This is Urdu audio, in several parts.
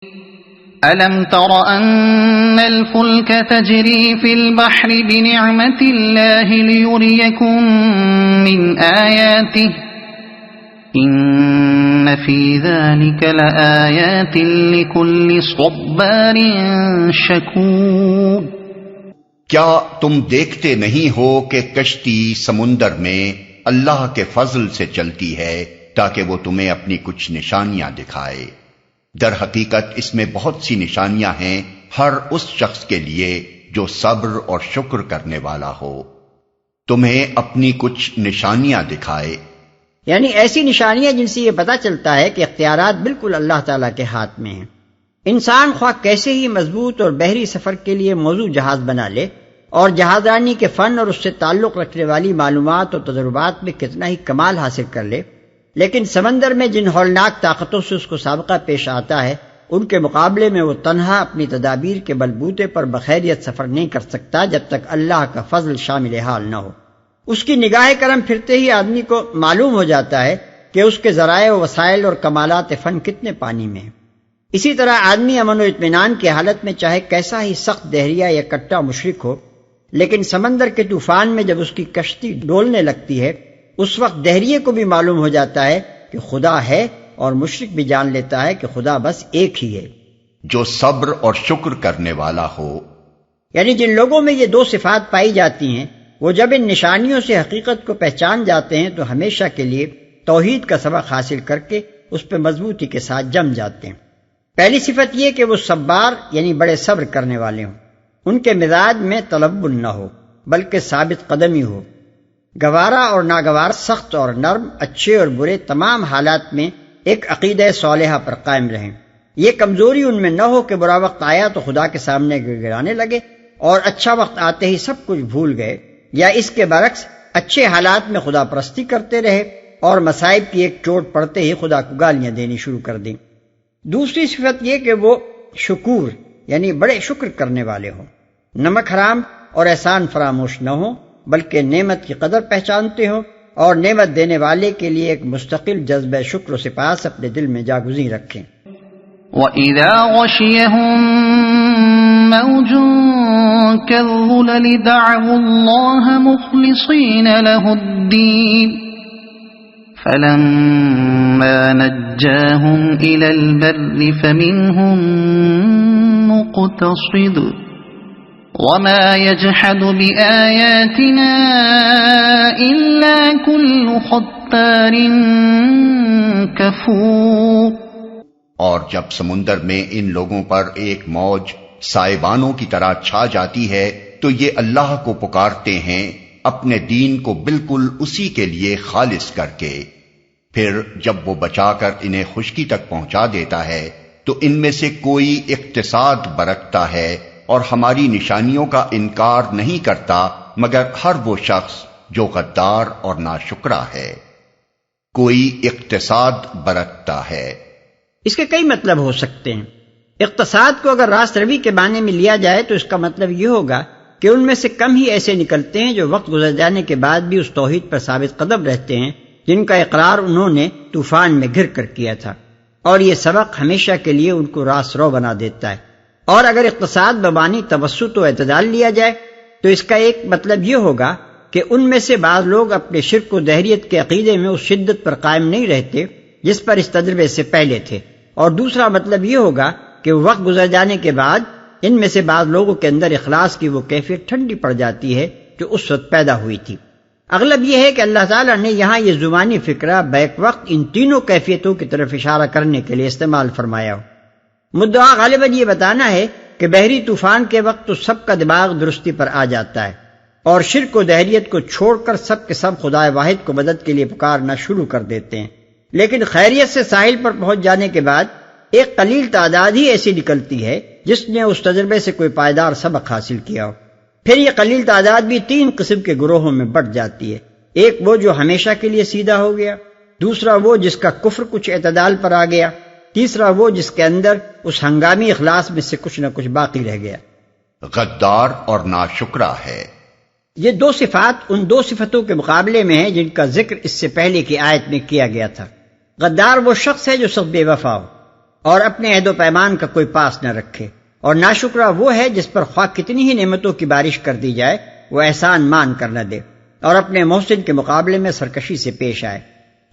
أَلَمْ تَرَ أَنَّ الْفُلْكَ تَجْرِي فِي الْبَحْرِ بِنِعْمَةِ اللَّهِ لِيُرِيَكُم مِّنْ آيَاتِهِ إِنَّ فِي ذَلِكَ لَآيَاتٍ لِكُلِّ صَبَّارٍ شَكُورٍ۔ کیا تم دیکھتے نہیں ہو کہ کشتی سمندر میں اللہ کے فضل سے چلتی ہے تاکہ وہ تمہیں اپنی کچھ نشانیاں دکھائے؟ در حقیقت اس میں بہت سی نشانیاں ہیں ہر اس شخص کے لیے جو صبر اور شکر کرنے والا ہو۔ تمہیں اپنی کچھ نشانیاں دکھائے، یعنی ایسی نشانیاں جن سے یہ پتہ چلتا ہے کہ اختیارات بالکل اللہ تعالیٰ کے ہاتھ میں ہیں۔ انسان خواہ کیسے ہی مضبوط اور بحری سفر کے لیے موزوں جہاز بنا لے اور جہاز رانی کے فن اور اس سے تعلق رکھنے والی معلومات اور تجربات میں کتنا ہی کمال حاصل کر لے، لیکن سمندر میں جن ہولناک طاقتوں سے اس کو سابقہ پیش آتا ہے ان کے مقابلے میں وہ تنہا اپنی تدابیر کے بلبوتے پر بخیریت سفر نہیں کر سکتا جب تک اللہ کا فضل شامل حال نہ ہو۔ اس کی نگاہ کرم پھرتے ہی آدمی کو معلوم ہو جاتا ہے کہ اس کے ذرائع و وسائل اور کمالات فن کتنے پانی میں ہیں۔ اسی طرح آدمی امن و اطمینان کی حالت میں چاہے کیسا ہی سخت دہریہ یا کٹا مشرک ہو، لیکن سمندر کے طوفان میں جب اس کی کشتی ڈولنے لگتی ہے اس وقت دہریے کو بھی معلوم ہو جاتا ہے کہ خدا ہے، اور مشرک بھی جان لیتا ہے کہ خدا بس ایک ہی ہے جو صبر اور شکر کرنے والا ہو۔ یعنی جن لوگوں میں یہ دو صفات پائی جاتی ہیں وہ جب ان نشانیوں سے حقیقت کو پہچان جاتے ہیں تو ہمیشہ کے لیے توحید کا سبق حاصل کر کے اس پہ مضبوطی کے ساتھ جم جاتے ہیں۔ پہلی صفت یہ کہ وہ صبار یعنی بڑے صبر کرنے والے ہوں، ان کے مزاج میں تلون نہ ہو بلکہ ثابت قدمی ہو، گوارا اور ناگوار، سخت اور نرم، اچھے اور برے تمام حالات میں ایک عقیدہ صالحہ پر قائم رہیں۔ یہ کمزوری ان میں نہ ہو کہ برا وقت آیا تو خدا کے سامنے گڑگڑانے لگے اور اچھا وقت آتے ہی سب کچھ بھول گئے، یا اس کے برعکس اچھے حالات میں خدا پرستی کرتے رہے اور مصائب کی ایک چوٹ پڑتے ہی خدا کو گالیاں دینی شروع کر دیں۔ دوسری صفت یہ کہ وہ شکور یعنی بڑے شکر کرنے والے ہوں، نمک حرام اور احسان فراموش نہ ہوں بلکہ نعمت کی قدر پہچانتے ہوں اور نعمت دینے والے کے لیے ایک مستقل جذبہ شکر و سپاس اپنے دل میں جاگزیں رکھیں۔ وَإِذَا غَشِيَهُم مَّوْجٌ كَالظُّلَلِ دَعَوُا اللَّهَ مُخْلِصِينَ لَهُ الدِّينَ فَلَمَّا نَجَّاهُمْ إِلَى الْبَرِّ فَمِنْهُم مُّقْتَصِدٌ وَمَا يَجْحَدُ بِآيَاتِنَا إِلَّا كُلُّ خَطَّارٍ كَفُورٍ۔ اور جب سمندر میں ان لوگوں پر ایک موج سائبانوں کی طرح چھا جاتی ہے تو یہ اللہ کو پکارتے ہیں اپنے دین کو بالکل اسی کے لیے خالص کر کے، پھر جب وہ بچا کر انہیں خشکی تک پہنچا دیتا ہے تو ان میں سے کوئی اقتصاد برتتا ہے اور ہماری نشانیوں کا انکار نہیں کرتا مگر ہر وہ شخص جو غدار اور ناشکرا ہے۔ کوئی اقتصاد برتتا ہے، اس کے کئی مطلب ہو سکتے ہیں۔ اقتصاد کو اگر راست روی کے معنی میں لیا جائے تو اس کا مطلب یہ ہوگا کہ ان میں سے کم ہی ایسے نکلتے ہیں جو وقت گزر جانے کے بعد بھی اس توحید پر ثابت قدم رہتے ہیں جن کا اقرار انہوں نے طوفان میں گر کر کیا تھا، اور یہ سبق ہمیشہ کے لیے ان کو راست رو بنا دیتا ہے۔ اور اگر اقتصاد بمعنی توسط و اعتدال لیا جائے تو اس کا ایک مطلب یہ ہوگا کہ ان میں سے بعض لوگ اپنے شرک و دہریت کے عقیدے میں اس شدت پر قائم نہیں رہتے جس پر اس تجربے سے پہلے تھے، اور دوسرا مطلب یہ ہوگا کہ وقت گزر جانے کے بعد ان میں سے بعض لوگوں کے اندر اخلاص کی وہ کیفیت ٹھنڈی پڑ جاتی ہے جو اس وقت پیدا ہوئی تھی۔ اغلب یہ ہے کہ اللہ تعالیٰ نے یہاں یہ زبانی فکرہ بیک وقت ان تینوں کیفیتوں کی طرف اشارہ کرنے کے لیے استعمال فرمایا ہو۔ مدعا غالباً یہ بتانا ہے کہ بحری طوفان کے وقت تو سب کا دماغ درستی پر آ جاتا ہے اور شرک و دہریت کو چھوڑ کر سب کے سب خدا واحد کو مدد کے لیے پکارنا شروع کر دیتے ہیں، لیکن خیریت سے ساحل پر پہنچ جانے کے بعد ایک قلیل تعداد ہی ایسی نکلتی ہے جس نے اس تجربے سے کوئی پائیدار سبق حاصل کیا ہو۔ پھر یہ قلیل تعداد بھی تین قسم کے گروہوں میں بٹ جاتی ہے، ایک وہ جو ہمیشہ کے لیے سیدھا ہو گیا، دوسرا وہ جس کا کفر کچھ اعتدال پر آ گیا، تیسرا وہ جس کے اندر اس ہنگامی اخلاص میں سے کچھ نہ کچھ باقی رہ گیا۔ غدار اور ناشکرا ہے۔ یہ دو صفات ان دو صفتوں کے مقابلے میں ہیں جن کا ذکر اس سے پہلے کی آیت میں کیا گیا تھا۔ غدار وہ شخص ہے جو سخت بے وفا ہو، اور اپنے عہد و پیمان کا کوئی پاس نہ رکھے، اور ناشکرا وہ ہے جس پر خواہ کتنی ہی نعمتوں کی بارش کر دی جائے وہ احسان مان کر نہ دے، اور اپنے محسن کے مقابلے میں سرکشی سے پیش آئے۔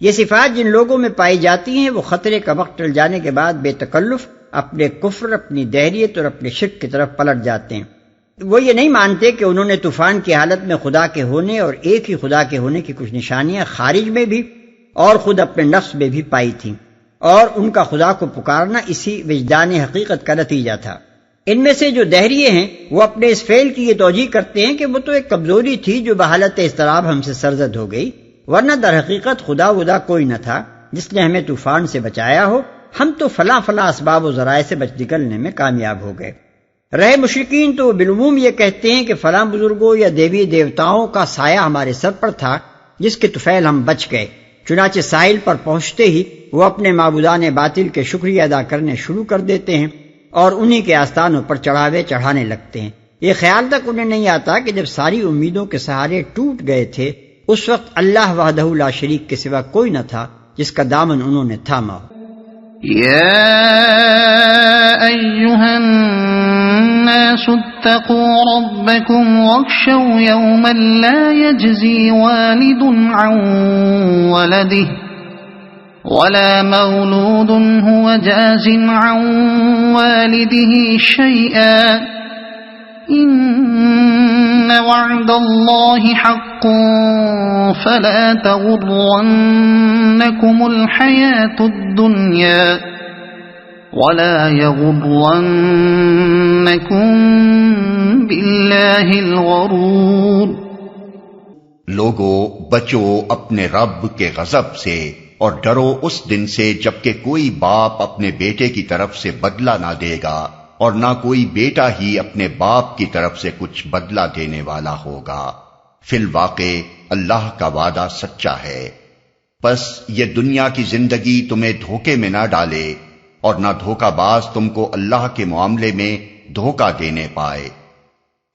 یہ صفات جن لوگوں میں پائی جاتی ہیں وہ خطرے کا وقت ٹل جانے کے بعد بے تکلف اپنے کفر، اپنی دہریت اور اپنے شرک کی طرف پلٹ جاتے ہیں۔ وہ یہ نہیں مانتے کہ انہوں نے طوفان کی حالت میں خدا کے ہونے اور ایک ہی خدا کے ہونے کی کچھ نشانیاں خارج میں بھی اور خود اپنے نفس میں بھی پائی تھیں، اور ان کا خدا کو پکارنا اسی وجدان حقیقت کا نتیجہ تھا۔ ان میں سے جو دہریے ہیں وہ اپنے اس فعل کی یہ توجیہ کرتے ہیں کہ وہ تو ایک کمزوری تھی جو بحالت اضطراب ہم سے سرزد ہو گئی، ورنہ در حقیقت خدا ودا کوئی نہ تھا جس نے ہمیں طوفان سے بچایا ہو، ہم تو فلاں فلاں اسباب و ذرائع سے بچ نکلنے میں کامیاب ہو گئے۔ رہے مشرکین تو بالعموم یہ کہتے ہیں کہ فلاں بزرگوں یا دیوی دیوتاؤں کا سایہ ہمارے سر پر تھا جس کے طفیل ہم بچ گئے، چنانچہ ساحل پر پہنچتے ہی وہ اپنے معبودان باطل کے شکریہ ادا کرنے شروع کر دیتے ہیں اور انہی کے آستانوں پر چڑھاوے چڑھانے لگتے ہیں۔ یہ خیال تک انہیں نہیں آتا کہ جب ساری امیدوں کے سہارے ٹوٹ گئے تھے اس وقت اللہ وحدہ لا شریک کے سوا کوئی نہ تھا جس کا دامن انہوں نے تھاما ہو۔ يا أيها الناس اتقوا ربكم واخشوا يوما لا يجزي والد عن ولده ولا مولود هو جاز عن والده شيئا إن وعد الله حق فلا تغرنكم الحياة الدنيا ولا يغرنكم بالله الغرور۔ لوگو بچو اپنے رب کے غضب سے اور ڈرو اس دن سے جبکہ کوئی باپ اپنے بیٹے کی طرف سے بدلہ نہ دے گا اور نہ کوئی بیٹا ہی اپنے باپ کی طرف سے کچھ بدلہ دینے والا ہوگا۔ فی الواقع اللہ کا وعدہ سچا ہے، پس یہ دنیا کی زندگی تمہیں دھوکے میں نہ ڈالے اور نہ دھوکہ باز تم کو اللہ کے معاملے میں دھوکہ دینے پائے،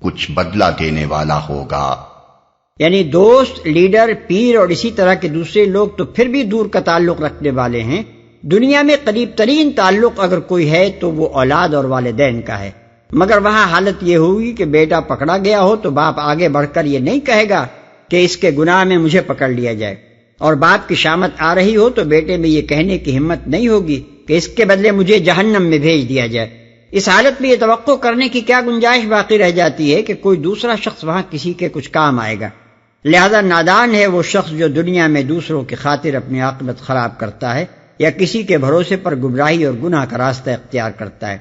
کچھ بدلہ دینے والا ہوگا۔ یعنی دوست، لیڈر، پیر اور اسی طرح کے دوسرے لوگ تو پھر بھی دور کا تعلق رکھنے والے ہیں، دنیا میں قریب ترین تعلق اگر کوئی ہے تو وہ اولاد اور والدین کا ہے، مگر وہاں حالت یہ ہوگی کہ بیٹا پکڑا گیا ہو تو باپ آگے بڑھ کر یہ نہیں کہے گا کہ اس کے گناہ میں مجھے پکڑ لیا جائے، اور باپ کی شامت آ رہی ہو تو بیٹے میں یہ کہنے کی ہمت نہیں ہوگی کہ اس کے بدلے مجھے جہنم میں بھیج دیا جائے۔ اس حالت میں یہ توقع کرنے کی کیا گنجائش باقی رہ جاتی ہے کہ کوئی دوسرا شخص وہاں کسی کے کچھ کام آئے گا؟ لہذا نادان ہے وہ شخص جو دنیا میں دوسروں کی خاطر اپنی عاقبت خراب کرتا ہے یا کسی کے بھروسے پر گمراہی اور گناہ کا راستہ اختیار کرتا ہے۔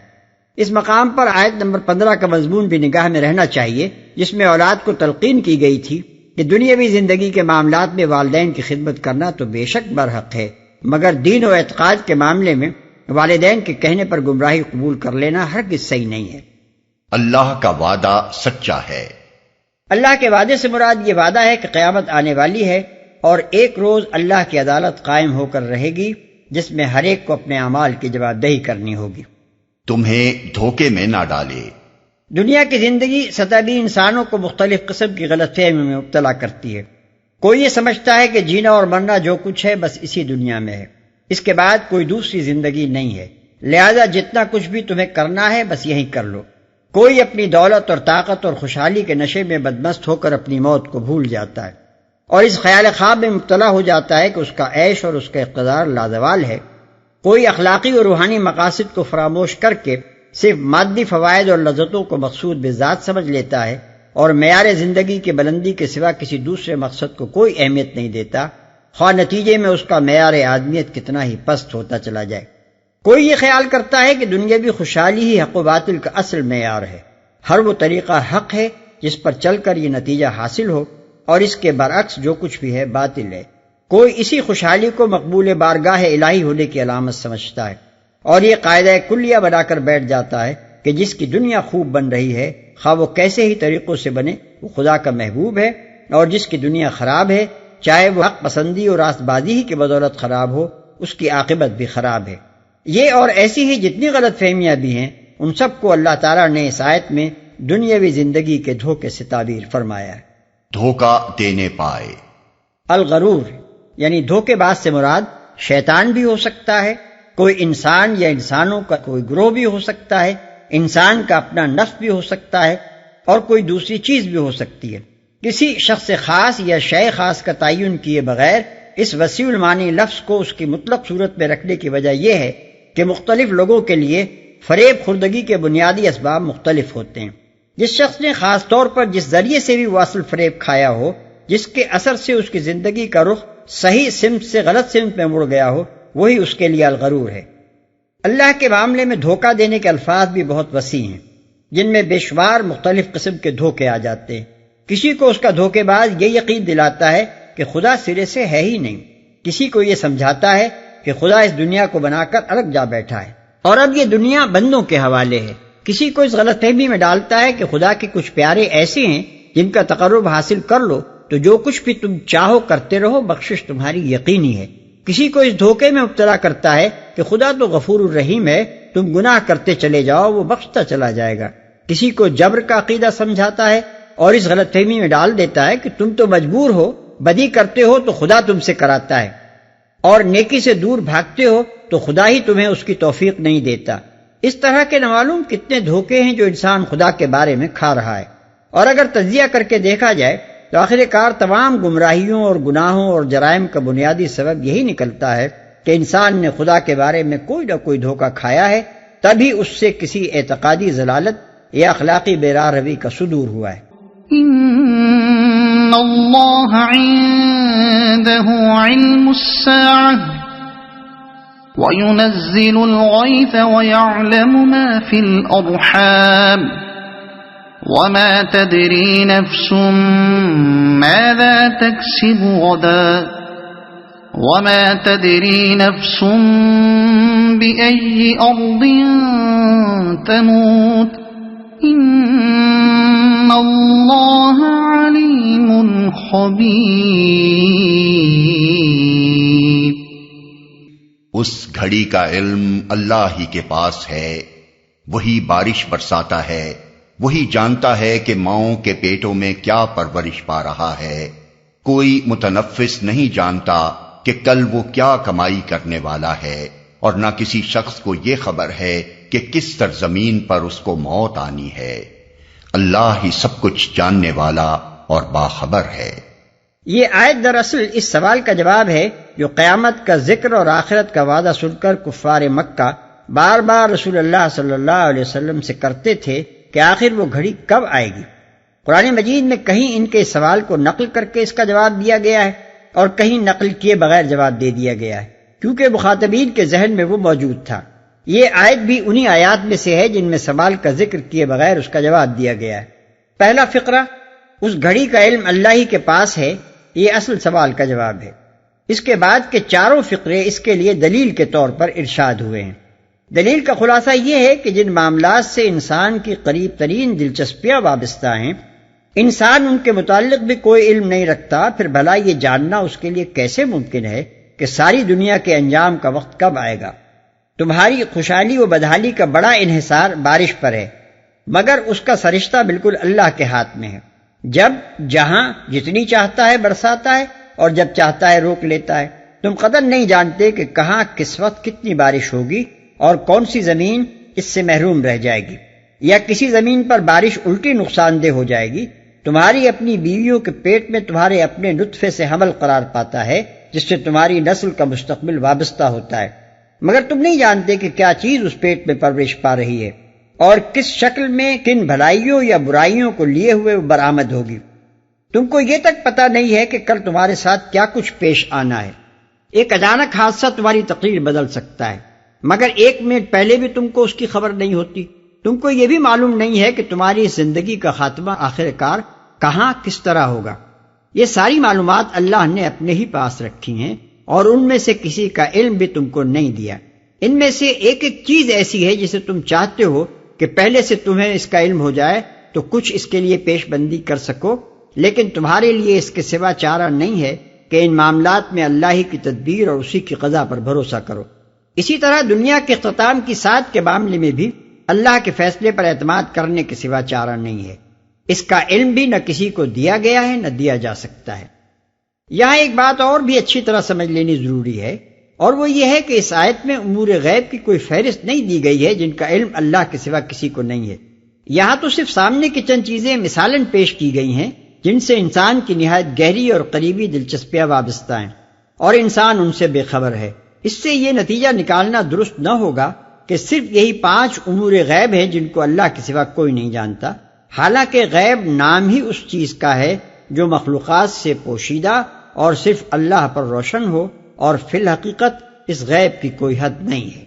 اس مقام پر آیت نمبر 15 کا مضمون بھی نگاہ میں رہنا چاہیے، جس میں اولاد کو تلقین کی گئی تھی کہ دنیاوی زندگی کے معاملات میں والدین کی خدمت کرنا تو بے شک برحق ہے، مگر دین و اعتقاد کے معاملے میں والدین کے کہنے پر گمراہی قبول کر لینا ہرگز صحیح نہیں ہے۔ اللہ کا وعدہ سچا ہے۔ اللہ کے وعدے سے مراد یہ وعدہ ہے کہ قیامت آنے والی ہے اور ایک روز اللہ کی عدالت قائم ہو کر رہے گی جس میں ہر ایک کو اپنے اعمال کی جواب دہی کرنی ہوگی۔ تمہیں دھوکے میں نہ ڈالے۔ دنیا کی زندگی سطحی انسانوں کو مختلف قسم کی غلط فہمی میں مبتلا کرتی ہے۔ کوئی یہ سمجھتا ہے کہ جینا اور مرنا جو کچھ ہے بس اسی دنیا میں ہے، اس کے بعد کوئی دوسری زندگی نہیں ہے، لہذا جتنا کچھ بھی تمہیں کرنا ہے بس یہی کر لو۔ کوئی اپنی دولت اور طاقت اور خوشحالی کے نشے میں بدمست ہو کر اپنی موت کو بھول جاتا ہے اور اس خیال خواب میں مبتلا ہو جاتا ہے کہ اس کا عیش اور اس کا اقتدار لازوال ہے۔ کوئی اخلاقی اور روحانی مقاصد کو فراموش کر کے صرف مادی فوائد اور لذتوں کو مقصود بذات سمجھ لیتا ہے اور معیار زندگی کی بلندی کے سوا کسی دوسرے مقصد کو کوئی اہمیت نہیں دیتا، خواہ نتیجے میں اس کا معیار آدمیت کتنا ہی پست ہوتا چلا جائے۔ کوئی یہ خیال کرتا ہے کہ دنیاوی خوشحالی ہی حق و باطل کا اصل معیار ہے، ہر وہ طریقہ حق ہے جس پر چل کر یہ نتیجہ حاصل ہو اور اس کے برعکس جو کچھ بھی ہے باطل ہے۔ کوئی اسی خوشحالی کو مقبول بارگاہ الہی ہونے کی علامت سمجھتا ہے اور یہ قاعدہ کلیہ بنا کر بیٹھ جاتا ہے کہ جس کی دنیا خوب بن رہی ہے خواہ وہ کیسے ہی طریقوں سے بنے وہ خدا کا محبوب ہے، اور جس کی دنیا خراب ہے چاہے وہ حق پسندی اور راست بازی ہی کی بدولت خراب ہو اس کی عاقبت بھی خراب ہے۔ یہ اور ایسی ہی جتنی غلط فہمیاں بھی ہیں ان سب کو اللہ تعالیٰ نے اس آیت میں دنیاوی زندگی کے دھوکے سے تعبیر فرمایا ہے۔ دھوکہ دینے پائے۔ الغرور یعنی دھوکے باز سے مراد شیطان بھی ہو سکتا ہے کوئی انسان یا انسانوں کا کوئی گروہ بھی ہو سکتا ہے، انسان کا اپنا نفس بھی ہو سکتا ہے، اور کوئی دوسری چیز بھی ہو سکتی ہے۔ کسی شخص خاص یا شے خاص کا تعین کیے بغیر اس وسیع المعنی لفظ کو اس کی مطلق صورت میں رکھنے کی وجہ یہ ہے کہ مختلف لوگوں کے لیے فریب خوردگی کے بنیادی اسباب مختلف ہوتے ہیں۔ جس شخص نے خاص طور پر جس ذریعے سے بھی وہ اصل فریب کھایا ہو، جس کے اثر سے اس کی زندگی کا رخ صحیح سمت سے غلط سمت میں مڑ گیا ہو، وہی اس کے لیے الغرور ہے۔ اللہ کے معاملے میں دھوکہ دینے کے الفاظ بھی بہت وسیع ہیں، جن میں بے شمار مختلف قسم کے دھوکے آ جاتے ہیں۔ کسی کو اس کا دھوکے باز یہ یقین دلاتا ہے کہ خدا سرے سے ہے ہی نہیں، کسی کو یہ سمجھاتا ہے کہ خدا اس دنیا کو بنا کر الگ جا بیٹھا ہے اور اب یہ دنیا بندوں کے حوالے ہے۔ کسی کو اس غلط فہمی میں ڈالتا ہے کہ خدا کے کچھ پیارے ایسے ہیں جن کا تقرب حاصل کر لو تو جو کچھ بھی تم چاہو کرتے رہو، بخشش تمہاری یقینی ہے۔ کسی کو اس دھوکے میں مبتلا کرتا ہے کہ خدا تو غفور الرحیم ہے، تم گناہ کرتے چلے جاؤ، وہ بخشتا چلا جائے گا۔ کسی کو جبر کا عقیدہ سمجھاتا ہے اور اس غلط فہمی میں ڈال دیتا ہے کہ تم تو مجبور ہو، بدی کرتے ہو تو خدا تم سے کراتا ہے، اور نیکی سے دور بھاگتے ہو تو خدا ہی تمہیں اس کی توفیق نہیں دیتا۔ اس طرح کے نامعلوم کتنے دھوکے ہیں جو انسان خدا کے بارے میں کھا رہا ہے، اور اگر تجزیہ کر کے دیکھا جائے تو آخر کار تمام گمراہیوں اور گناہوں اور جرائم کا بنیادی سبب یہی نکلتا ہے کہ انسان نے خدا کے بارے میں کوئی نہ کوئی دھوکہ کھایا ہے، تبھی اس سے کسی اعتقادی ضلالت یا اخلاقی بے راہ روی کا صدور ہوا ہے۔ ان اللہ عنده علم الساعة وينزل الغيث ويعلم ما في الأرحام وما تدري نفس ماذا تكسب غدا وما تدري نفس بأي أرض تموت ان اللہ علیم خبیر۔ اس گھڑی کا علم اللہ ہی کے پاس ہے، وہی بارش برساتا ہے، وہی جانتا ہے کہ ماؤں کے پیٹوں میں کیا پرورش پا رہا ہے۔ کوئی متنفس نہیں جانتا کہ کل وہ کیا کمائی کرنے والا ہے، اور نہ کسی شخص کو یہ خبر ہے کہ کس سرزمین پر اس کو موت آنی ہے۔ اللہ ہی سب کچھ جاننے والا اور باخبر ہے۔ یہ آیت دراصل اس سوال کا جواب ہے جو قیامت کا ذکر اور آخرت کا وعدہ سن کر کفار مکہ بار بار رسول اللہ صلی اللہ علیہ وسلم سے کرتے تھے کہ آخر وہ گھڑی کب آئے گی۔ قرآن مجید میں کہیں ان کے سوال کو نقل کر کے اس کا جواب دیا گیا ہے اور کہیں نقل کیے بغیر جواب دے دیا گیا ہے، کیونکہ مخاطبین کے ذہن میں وہ موجود تھا۔ یہ آیت بھی انہی آیات میں سے ہے جن میں سوال کا ذکر کیے بغیر اس کا جواب دیا گیا ہے۔ پہلا فقرہ اس گھڑی کا علم اللہ ہی کے پاس ہے، یہ اصل سوال کا جواب ہے۔ اس کے بعد کے چاروں فقرے اس کے لیے دلیل کے طور پر ارشاد ہوئے ہیں۔ دلیل کا خلاصہ یہ ہے کہ جن معاملات سے انسان کی قریب ترین دلچسپیاں وابستہ ہیں، انسان ان کے متعلق بھی کوئی علم نہیں رکھتا، پھر بھلا یہ جاننا اس کے لیے کیسے ممکن ہے کہ ساری دنیا کے انجام کا وقت کب آئے گا؟ تمہاری خوشحالی و بدحالی کا بڑا انحصار بارش پر ہے، مگر اس کا سرشتہ بالکل اللہ کے ہاتھ میں ہے۔ جب جہاں جتنی چاہتا ہے برساتا ہے اور جب چاہتا ہے روک لیتا ہے۔ تم قدر نہیں جانتے کہ کہاں کس وقت کتنی بارش ہوگی اور کون سی زمین اس سے محروم رہ جائے گی، یا کسی زمین پر بارش الٹی نقصان دہ ہو جائے گی۔ تمہاری اپنی بیویوں کے پیٹ میں تمہارے اپنے نطفے سے حمل قرار پاتا ہے، جس سے تمہاری نسل کا مستقبل وابستہ ہوتا ہے، مگر تم نہیں جانتے کہ کیا چیز اس پیٹ میں پرورش پا رہی ہے اور کس شکل میں کن بھلائیوں یا برائیوں کو لیے ہوئے وہ برآمد ہوگی۔ تم کو یہ تک پتہ نہیں ہے کہ کل تمہارے ساتھ کیا کچھ پیش آنا ہے۔ ایک اچانک حادثہ تمہاری تقریر بدل سکتا ہے، مگر 1 منٹ پہلے بھی تم کو اس کی خبر نہیں ہوتی۔ تم کو یہ بھی معلوم نہیں ہے کہ تمہاری زندگی کا خاتمہ آخر کار کہاں کس طرح ہوگا۔ یہ ساری معلومات اللہ نے اپنے ہی پاس رکھی ہیں اور ان میں سے کسی کا علم بھی تم کو نہیں دیا۔ ان میں سے ایک ایک چیز ایسی ہے جسے تم چاہتے ہو کہ پہلے سے تمہیں اس کا علم ہو جائے تو کچھ اس کے لیے پیش بندی کر سکو، لیکن تمہارے لیے اس کے سوا چارہ نہیں ہے کہ ان معاملات میں اللہ ہی کی تدبیر اور اسی کی قضا پر بھروسہ کرو۔ اسی طرح دنیا کے اختتام کی ساعت کے معاملے میں بھی اللہ کے فیصلے پر اعتماد کرنے کے سوا چارہ نہیں ہے۔ اس کا علم بھی نہ کسی کو دیا گیا ہے نہ دیا جا سکتا ہے۔ یہاں ایک بات اور بھی اچھی طرح سمجھ لینی ضروری ہے، اور وہ یہ ہے کہ اس آیت میں امور غیب کی کوئی فہرست نہیں دی گئی ہے جن کا علم اللہ کے سوا کسی کو نہیں ہے۔ یہاں تو صرف سامنے کی چند چیزیں مثالاً پیش کی گئی ہیں جن سے انسان کی نہایت گہری اور قریبی دلچسپیاں وابستہ ہیں، اور انسان ان سے بے خبر ہے۔ اس سے یہ نتیجہ نکالنا درست نہ ہوگا کہ صرف یہی 5 امور غیب ہیں جن کو اللہ کے سوا کوئی نہیں جانتا، حالانکہ غیب نام ہی اس چیز کا ہے جو مخلوقات سے پوشیدہ اور صرف اللہ پر روشن ہو، اور فی الحقیقت اس غیب کی کوئی حد نہیں ہے۔